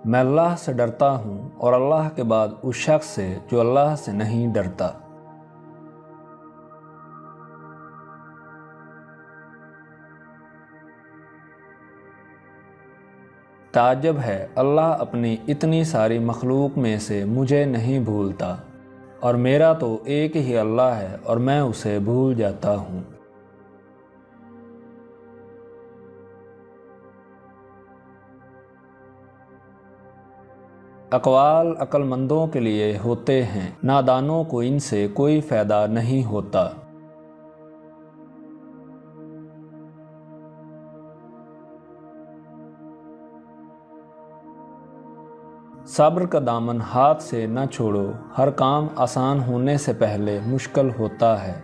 میں اللہ سے ڈرتا ہوں اور اللہ کے بعد اس شخص سے جو اللہ سے نہیں ڈرتا۔ تعجب ہے، اللہ اپنی اتنی ساری مخلوق میں سے مجھے نہیں بھولتا، اور میرا تو ایک ہی اللہ ہے اور میں اسے بھول جاتا ہوں۔ اقوال عقل مندوں کے لیے ہوتے ہیں، نادانوں کو ان سے کوئی فائدہ نہیں ہوتا۔ صبر کا دامن ہاتھ سے نہ چھوڑو، ہر کام آسان ہونے سے پہلے مشکل ہوتا ہے۔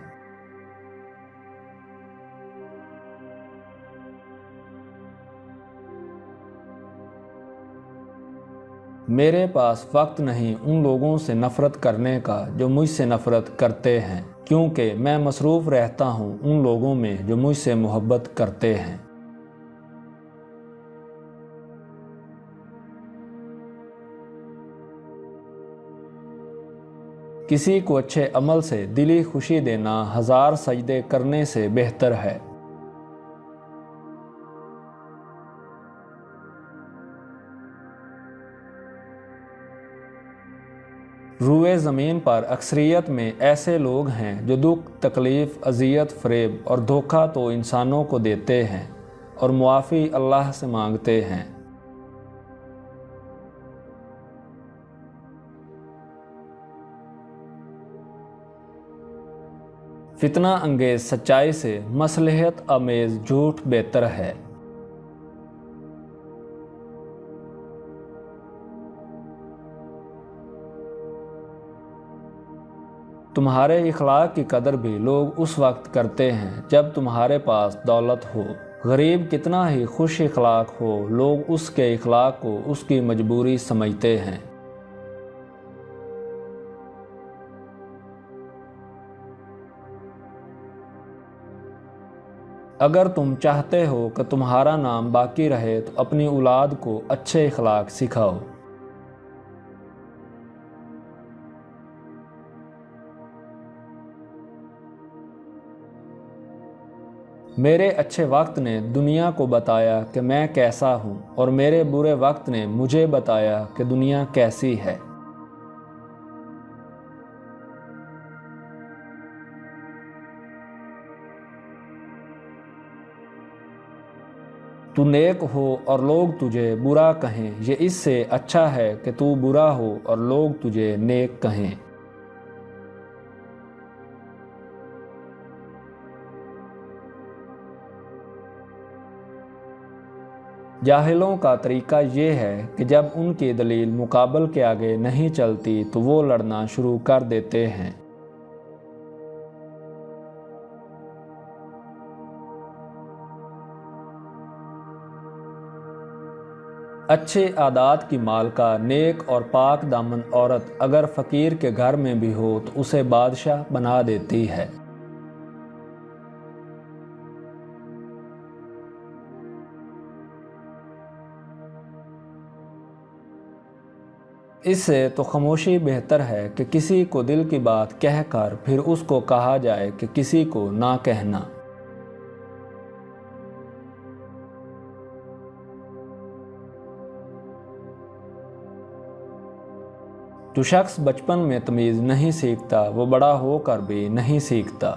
میرے پاس وقت نہیں ان لوگوں سے نفرت کرنے کا جو مجھ سے نفرت کرتے ہیں، کیونکہ میں مصروف رہتا ہوں ان لوگوں میں جو مجھ سے محبت کرتے ہیں۔ کسی کو اچھے عمل سے دلی خوشی دینا 1000 سجدے کرنے سے بہتر ہے۔ روئے زمین پر اکثریت میں ایسے لوگ ہیں جو دکھ، تکلیف، اذیت، فریب اور دھوکہ تو انسانوں کو دیتے ہیں اور معافی اللہ سے مانگتے ہیں۔ فتنہ انگیز سچائی سے مصلحت آمیز جھوٹ بہتر ہے۔ تمہارے اخلاق کی قدر بھی لوگ اس وقت کرتے ہیں جب تمہارے پاس دولت ہو۔ غریب کتنا ہی خوش اخلاق ہو، لوگ اس کے اخلاق کو اس کی مجبوری سمجھتے ہیں۔ اگر تم چاہتے ہو کہ تمہارا نام باقی رہے تو اپنی اولاد کو اچھے اخلاق سکھاؤ۔ میرے اچھے وقت نے دنیا کو بتایا کہ میں کیسا ہوں، اور میرے برے وقت نے مجھے بتایا کہ دنیا کیسی ہے۔ تو نیک ہو اور لوگ تجھے برا کہیں، یہ اس سے اچھا ہے کہ تو برا ہو اور لوگ تجھے نیک کہیں۔ جاہلوں کا طریقہ یہ ہے کہ جب ان کی دلیل مقابل کے آگے نہیں چلتی تو وہ لڑنا شروع کر دیتے ہیں۔ اچھے عادات کی مالکہ، نیک اور پاک دامن عورت اگر فقیر کے گھر میں بھی ہو تو اسے بادشاہ بنا دیتی ہے۔ اس سے تو خاموشی بہتر ہے کہ کسی کو دل کی بات کہہ کر پھر اس کو کہا جائے کہ کسی کو نہ کہنا۔ جو شخص بچپن میں تمیز نہیں سیکھتا وہ بڑا ہو کر بھی نہیں سیکھتا۔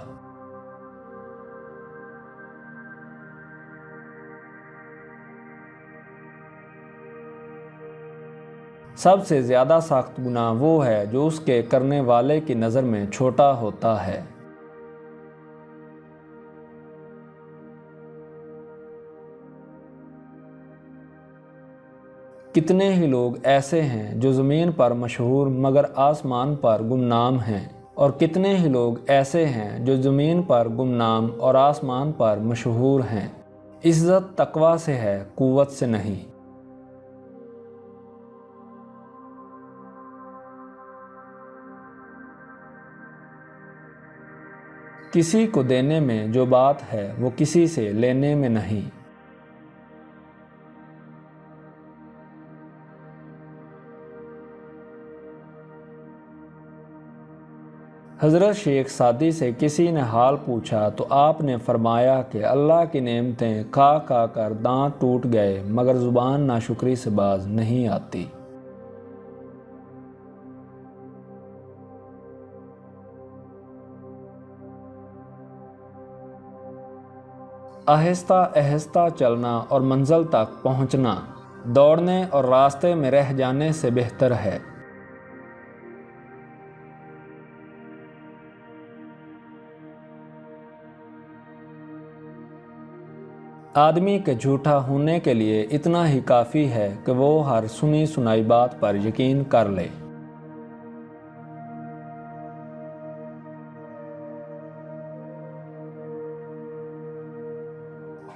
سب سے زیادہ سخت گناہ وہ ہے جو اس کے کرنے والے کی نظر میں چھوٹا ہوتا ہے۔ کتنے ہی لوگ ایسے ہیں جو زمین پر مشہور مگر آسمان پر گمنام ہیں، اور کتنے ہی لوگ ایسے ہیں جو زمین پر گمنام اور آسمان پر مشہور ہیں۔ عزت تقویٰ سے ہے، قوت سے نہیں۔ کسی کو دینے میں جو بات ہے وہ کسی سے لینے میں نہیں۔ حضرت شیخ سعدی سے کسی نے حال پوچھا تو آپ نے فرمایا کہ اللہ کی نعمتیں کھا کھا کر دانت ٹوٹ گئے مگر زبان ناشکری سے باز نہیں آتی۔ آہستہ آہستہ چلنا اور منزل تک پہنچنا دوڑنے اور راستے میں رہ جانے سے بہتر ہے۔ آدمی کے جھوٹا ہونے کے لیے اتنا ہی کافی ہے کہ وہ ہر سنی سنائی بات پر یقین کر لے۔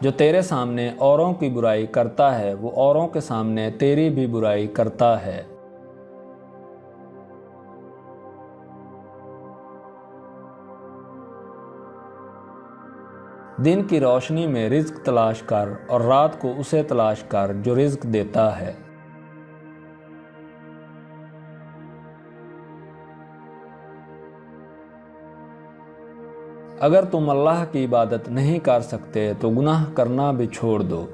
جو تیرے سامنے اوروں کی برائی کرتا ہے وہ اوروں کے سامنے تیری بھی برائی کرتا ہے۔ دن کی روشنی میں رزق تلاش کر اور رات کو اسے تلاش کر جو رزق دیتا ہے۔ اگر تم اللہ کی عبادت نہیں کر سکتے تو گناہ کرنا بھی چھوڑ دو۔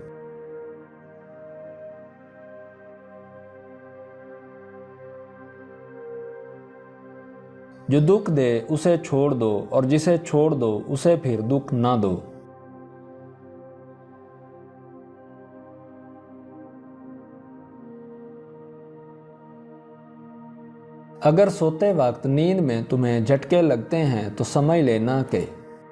جو دکھ دے اسے چھوڑ دو اور جسے چھوڑ دو اسے پھر دکھ نہ دو۔ اگر سوتے وقت نیند میں تمہیں جھٹکے لگتے ہیں تو سمجھ لینا کہ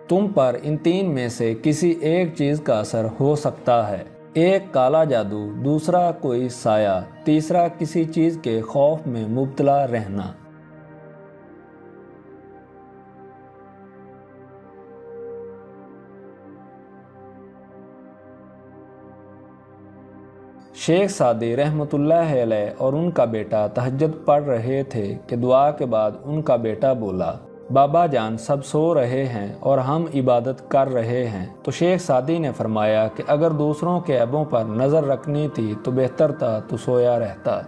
تم پر ان تین میں سے کسی ایک چیز کا اثر ہو سکتا ہے۔ ایک کالا جادو، دوسرا کوئی سایہ، تیسرا کسی چیز کے خوف میں مبتلا رہنا۔ شیخ سعدی رحمۃ اللہ علیہ اور ان کا بیٹا تہجد پڑھ رہے تھے کہ دعا کے بعد ان کا بیٹا بولا، بابا جان سب سو رہے ہیں اور ہم عبادت کر رہے ہیں۔ تو شیخ سعدی نے فرمایا کہ اگر دوسروں کے عیبوں پر نظر رکھنی تھی تو بہتر تھا تو سویا رہتا۔